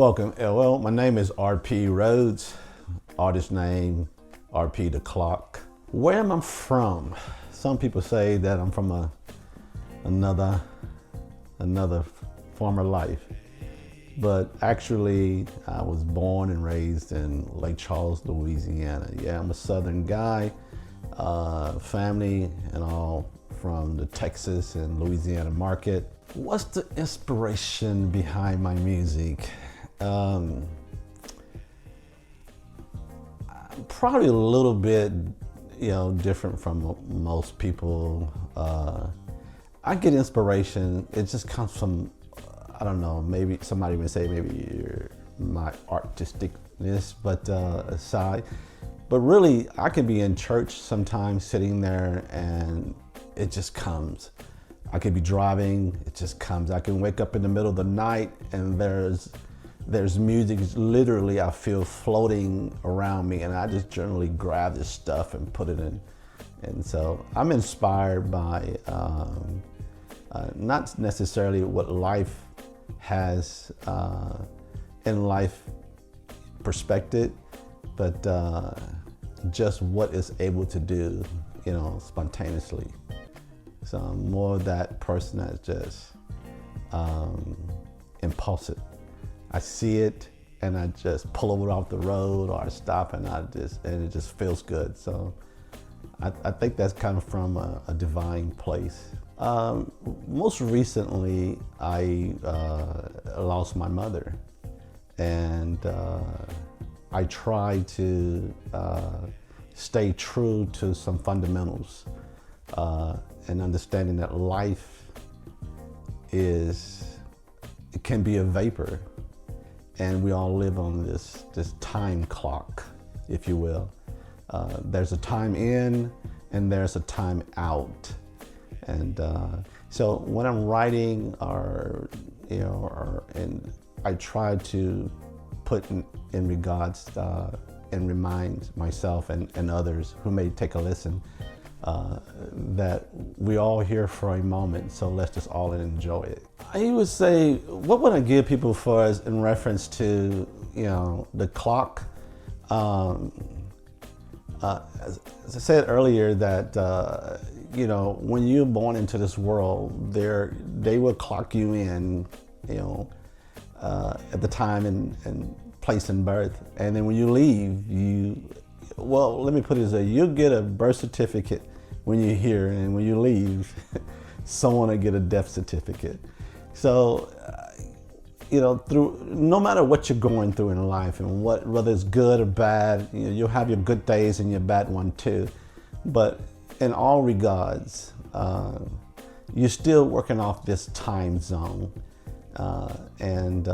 Welcome. Well, my name is RP Rhodes, artist name RP the Clock. Where am I from? Some people say that I'm from another former life, but actually I was born and raised in Lake Charles, Louisiana. Yeah, I'm a Southern guy, family and all from the Texas and Louisiana market. What's the inspiration behind my music? Probably a little bit, different from most people. I get inspiration. It just comes from, I don't know, maybe somebody would say maybe my artisticness, but aside. But really, I could be in church sometimes sitting there and it just comes. I could be driving, it just comes. I can wake up in the middle of the night and there's music literally I feel floating around me, and I just generally grab this stuff and put it in. And so I'm inspired by not necessarily what life has in life perspective, but just what it's able to do, spontaneously. So I'm more that person that's just impulsive. I see it and I just pull over off the road, or I stop and it just feels good. So I think that's kind of from a divine place. Most recently, I lost my mother, and I try to stay true to some fundamentals and understanding that life can be a vapor. And we all live on this time clock, if you will. There's a time in and there's a time out. And so when I'm writing and I try to put in regards and remind myself and others who may take a listen that we all here for a moment, so let's just all enjoy it. I would say, what would I give people for as in reference to, the clock? As I said earlier, that when you're born into this world, they will clock you in, at the time and place in birth, and then when you leave, let me put it this way: you'll get a birth certificate when you're here, and when you leave, someone will get a death certificate. So, no matter what you're going through in life, and whether it's good or bad, you'll have your good days and your bad one too. But in all regards, you're still working off this time zone, and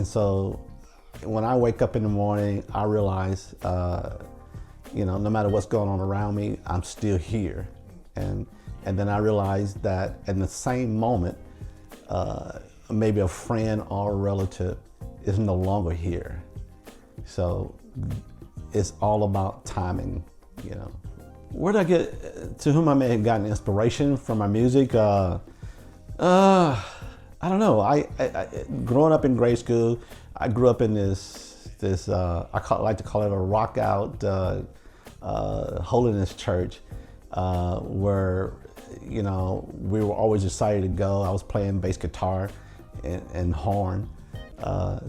so when I wake up in the morning, I realize, no matter what's going on around me, I'm still here. And then I realize that in the same moment, maybe a friend or a relative is no longer here. So it's all about timing, Where did I get, to whom I may have gotten inspiration from my music? I don't know. I growing up in grade school, I grew up in this like to call it a rock out holiness church, where we were always excited to go. I was playing bass guitar and horn,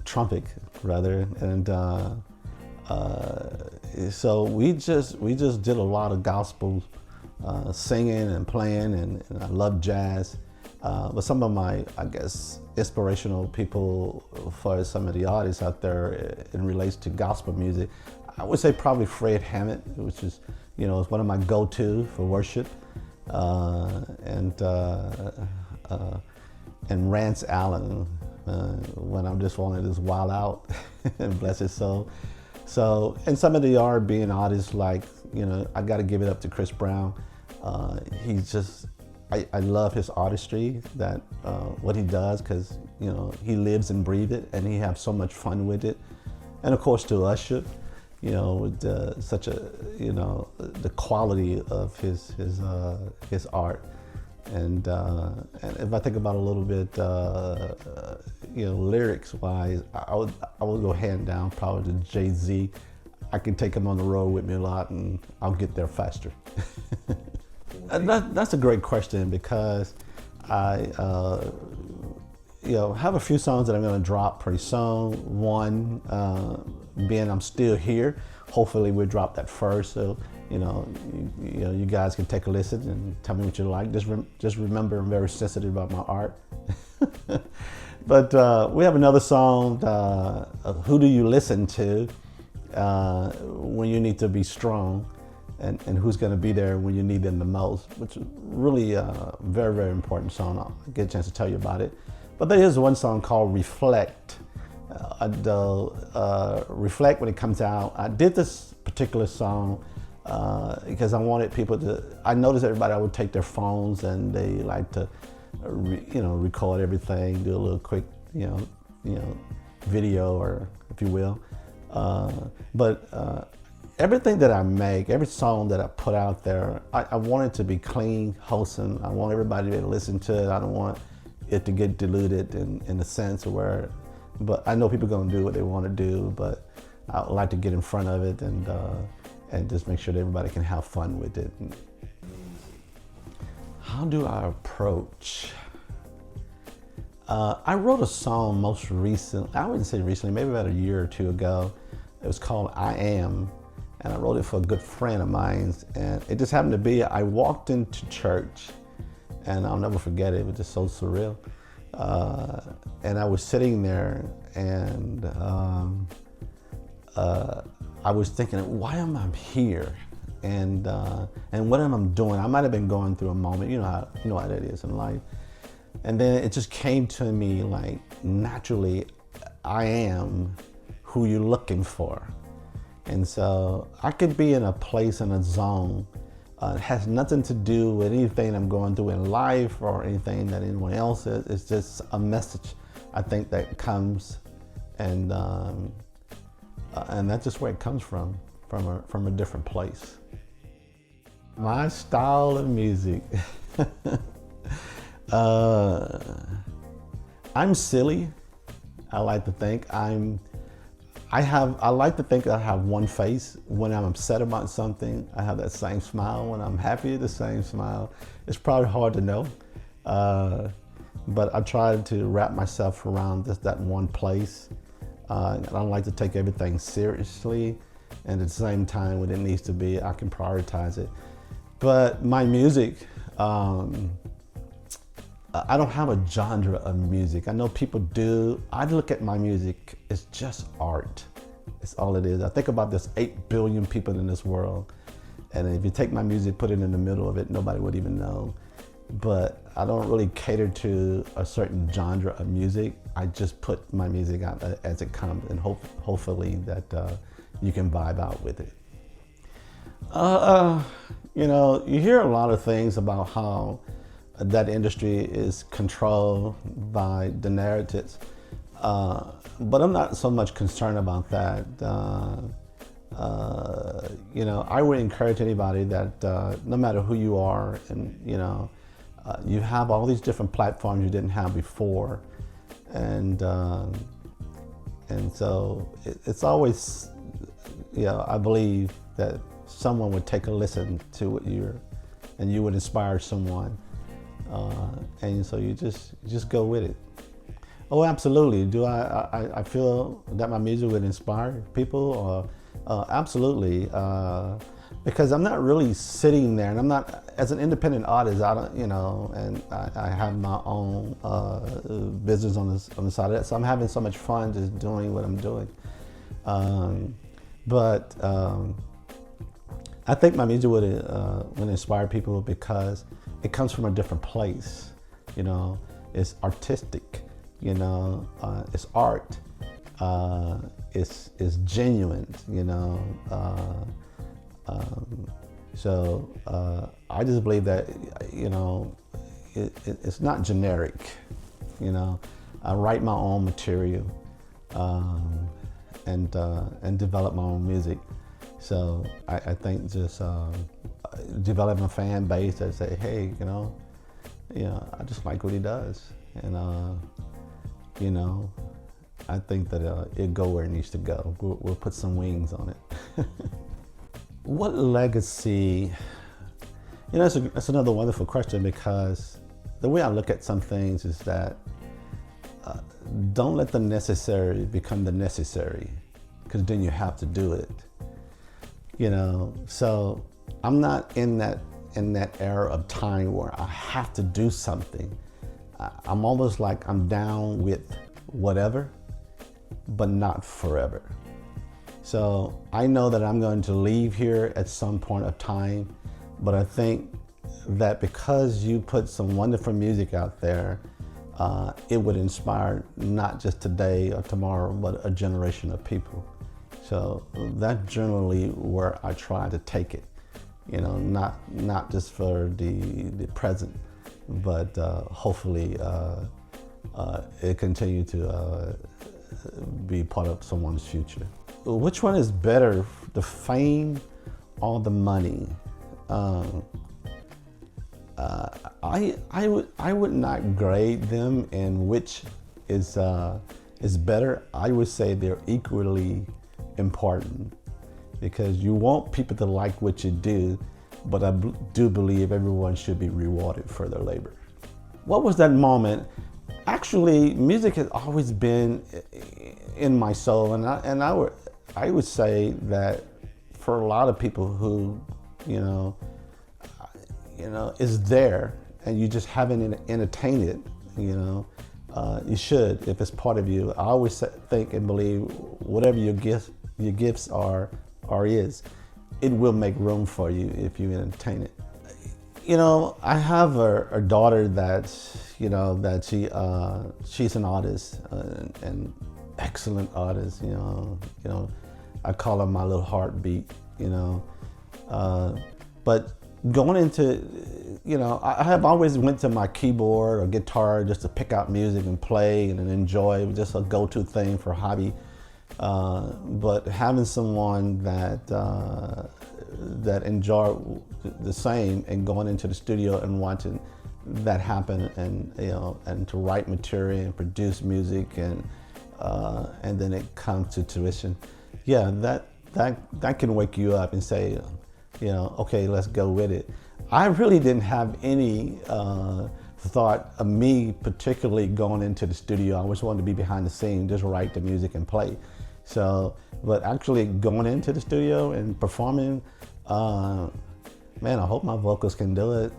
trumpet rather, and so we just did a lot of gospel singing and playing, and I love jazz. But some of my, I guess, inspirational people for some of the artists out there in relates to gospel music, I would say probably Fred Hammond, which is, is one of my go-to for worship, and Rance Allen, when I'm just wanting to just wild out and bless his soul. So, and some of the R&B artists, like, I got to give it up to Chris Brown. He's just, I love his artistry, that what he does, because he lives and breathes it, and he has so much fun with it. And of course to Usher, with such a the quality of his art, and if I think about a little bit, lyrics wise, I would go hand down probably to Jay-Z. I can take him on the road with me a lot, and I'll get there faster. That's a great question, because I have a few songs that I'm going to drop pretty soon. One being I'm Still Here. Hopefully we'll drop that first, so you guys can take a listen and tell me what you like. Just remember, I'm very sensitive about my art. But we have another song, Who Do You Listen To When You Need to Be Strong, and who's going to be there when you need them the most, which is really a very, very important song. I'll get a chance to tell you about it. But there is one song called Reflect. Reflect, when it comes out, I did this particular song because I wanted people to, I noticed everybody, I would take their phones and they like to record everything, do a little quick video, or if you will. But everything that I make, every song that I put out there, I want it to be clean, wholesome. I want everybody to be able to listen to it. I don't want it to get diluted in the sense where, but I know people are going to do what they want to do, but I like to get in front of it and just make sure that everybody can have fun with it. How do I approach? I wrote a song most recently, I wouldn't say recently, maybe about a year or two ago. It was called I Am, and I wrote it for a good friend of mine. And it just happened to be, I walked into church, and I'll never forget it, it was just so surreal. And I was sitting there, and I was thinking, why am I here? And what am I doing? I might have been going through a moment, you know how that is in life. And then it just came to me like naturally, I am who you're looking for. And so I could be in a place, in a zone. It has nothing to do with anything I'm going through in life or anything that anyone else is. It's just a message, I think, that comes, and that's just where it comes from a different place. My style of music. I'm silly. I like to think I like to think I have one face. When I'm upset about something, I have that same smile. When I'm happy, the same smile. It's probably hard to know, but I try to wrap myself around just that one place. I don't like to take everything seriously, and at the same time, when it needs to be, I can prioritize it. But my music, I don't have a genre of music. I know people do. I look at my music, it's just art. It's all it is. I think about this 8 billion people in this world, and if you take my music, put it in the middle of it, nobody would even know. But I don't really cater to a certain genre of music. I just put my music out as it comes, and hopefully that you can vibe out with it. You hear a lot of things about how that industry is controlled by the narratives, but I'm not so much concerned about that. I would encourage anybody that no matter who you are, and you have all these different platforms you didn't have before, and so it's always, I believe that someone would take a listen to what and you would inspire someone. And so you just go with it. Oh, absolutely. Do I feel that my music would inspire people? Absolutely. Because I'm not really sitting there, and I'm not, as an independent artist, I don't, and I have my own business on the side of that. So I'm having so much fun just doing what I'm doing. But I think my music would inspire people because it comes from a different place. It's artistic. It's art. It's genuine. So I just believe that it's not generic. I write my own material and develop my own music. So I think just developing a fan base that say, hey, I just like what he does, and you know, I think that it'll go where it needs to go. We'll put some wings on it. What legacy? You know, that's another wonderful question, because the way I look at some things is that don't let the necessary become the necessary, because then you have to do it. You know, so I'm not in that era of time where I have to do something. I'm almost like I'm down with whatever, but not forever. So I know that I'm going to leave here at some point of time, but I think that because you put some wonderful music out there, it would inspire not just today or tomorrow, but a generation of people. So that's generally where I try to take it, you know, not just for the present, but hopefully it continue to be part of someone's future. Which one is better, the fame or the money? I would not grade them in which is better. I would say they're equally important, because you want people to like what you do, but I do believe everyone should be rewarded for their labor. What was that moment? Actually, music has always been in my soul, and I would say that for a lot of people who, you know, is there and you just haven't entertained it, you know, you should, if it's part of you. I always think and believe whatever your gifts are is, it will make room for you if you entertain it. You know, I have a daughter that, you know, that she's an artist, an excellent artist. You know, I call her my little heartbeat. You know, but going into, you know, I have always went to my keyboard or guitar just to pick out music and play and enjoy. It was just a go-to thing for hobby. But having someone that enjoy the same and going into the studio and watching that happen, and you know, and to write material and produce music, and then it comes to tuition. Yeah, that can wake you up and say, you know, okay, let's go with it. I really didn't have any thought of me particularly going into the studio. I always wanted to be behind the scenes, just write the music and play. So, but actually going into the studio and performing, man, I hope my vocals can do it.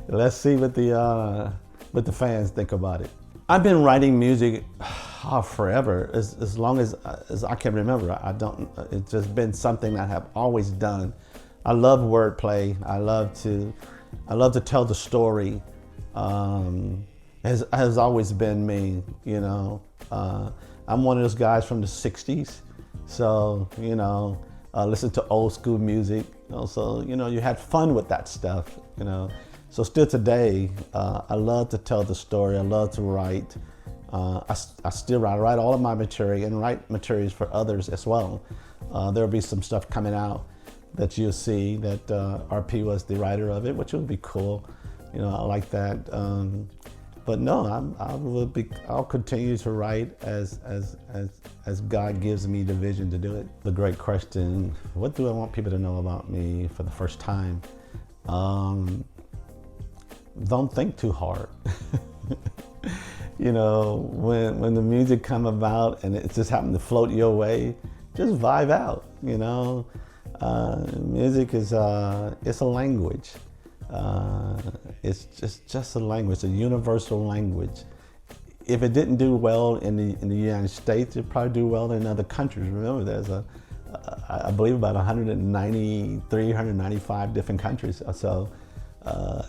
Let's see what the fans think about it. I've been writing music forever, as long as I can remember. It's just been something that I have always done. I love wordplay. I love to tell the story. Has always been me, you know. I'm one of those guys from the 60s. So, you know, listen to old school music. Also, you know, you had fun with that stuff, you know. So still today, I love to tell the story. I love to write. I still write all of my material and write materials for others as well. There'll be some stuff coming out that you'll see that RP was the writer of it, which will be cool. You know, I like that. But no, I'll continue to write as God gives me the vision to do it. The great question: what do I want people to know about me for the first time? Don't think too hard. You know, when the music come about and it just happened to float your way, just vibe out. You know, music is it's a language. It's just a language, a universal language. If it didn't do well in the United States, it'd probably do well in other countries. Remember, there's I believe about 193, 195 different countries or so.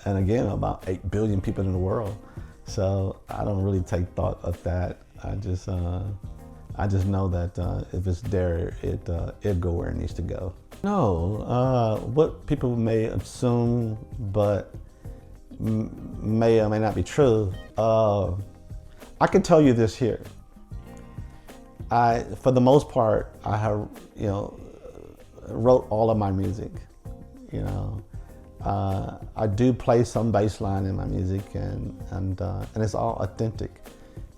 And again, about 8 billion people in the world. So I don't really take thought of that. I just know that if it's there, it'll go where it needs to go. No, what people may assume, but may or may not be true. I can tell you this here. For the most part, I have, you know, wrote all of my music. You know, I do play some bass line in my music, and it's all authentic.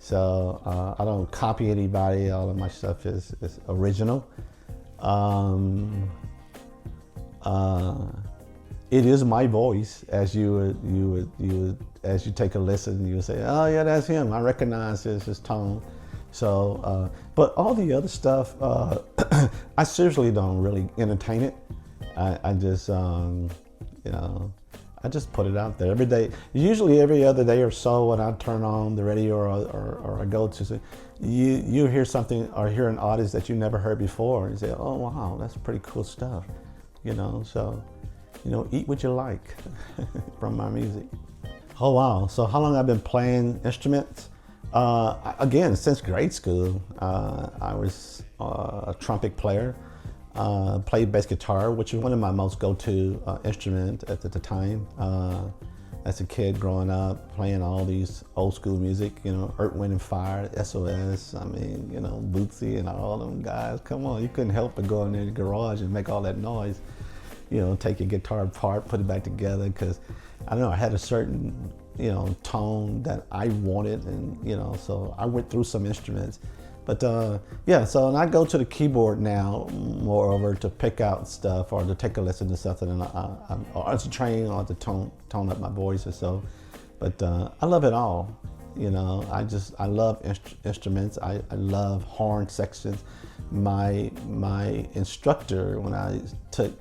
So I don't copy anybody. All of my stuff is original. It is my voice, as you would as you take a listen, you would say, oh yeah, that's him. I recognize his tone. So, but all the other stuff, I seriously don't really entertain it. I just, I just put it out there every day. Usually every other day or so, when I turn on the radio or I go to, you hear something or hear an artist that you never heard before, and you say, oh wow, that's pretty cool stuff. So, eat what you like from my music. Oh wow, so how long I've been playing instruments? Again, since grade school. I was a trumpet player, played bass guitar, which was one of my most go-to instruments at the time. As a kid growing up, playing all these old school music, Earth, Wind and Fire, SOS, Bootsy and all them guys. Come on, you couldn't help but go in the garage and make all that noise. Take your guitar apart, put it back together, because I don't know, I had a certain, tone that I wanted, and, so I went through some instruments. But yeah, so and I go to the keyboard now, moreover, to pick out stuff or to take a listen to something, and or to train or to tone up my voice or so. But I love it all. I love instruments. I love horn sections. My instructor, when I took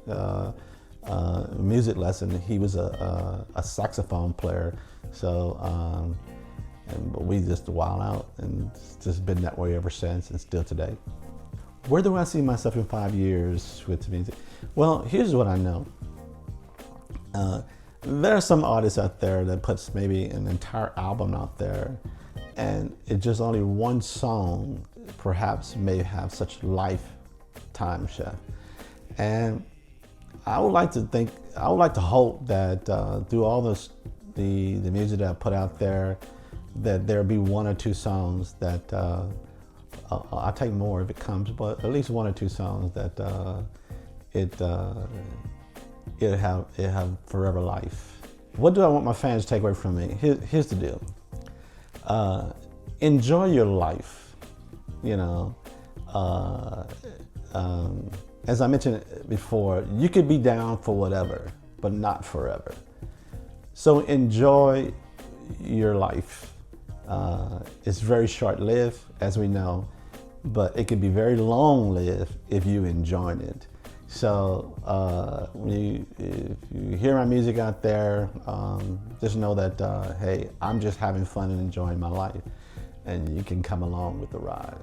music lesson, he was a saxophone player. So but we just wild out, and it's just been that way ever since, and still today. Where do I see myself in 5 years with music? Well, here's what I know. There are some artists out there that puts maybe an entire album out there, and it's just only one song perhaps may have such lifetime shift. And I would like to hope that through all the music that I put out there, that there'll be one or two songs that I'll take more if it comes, but at least one or two songs that it'll have forever life. What do I want my fans to take away from me? Here's the deal. Enjoy your life. As I mentioned before, you could be down for whatever, but not forever. So enjoy your life. It's very short-lived, as we know, but it can be very long-lived if you enjoy it. So if you hear my music out there, just know that, hey, I'm just having fun and enjoying my life, and you can come along with the ride.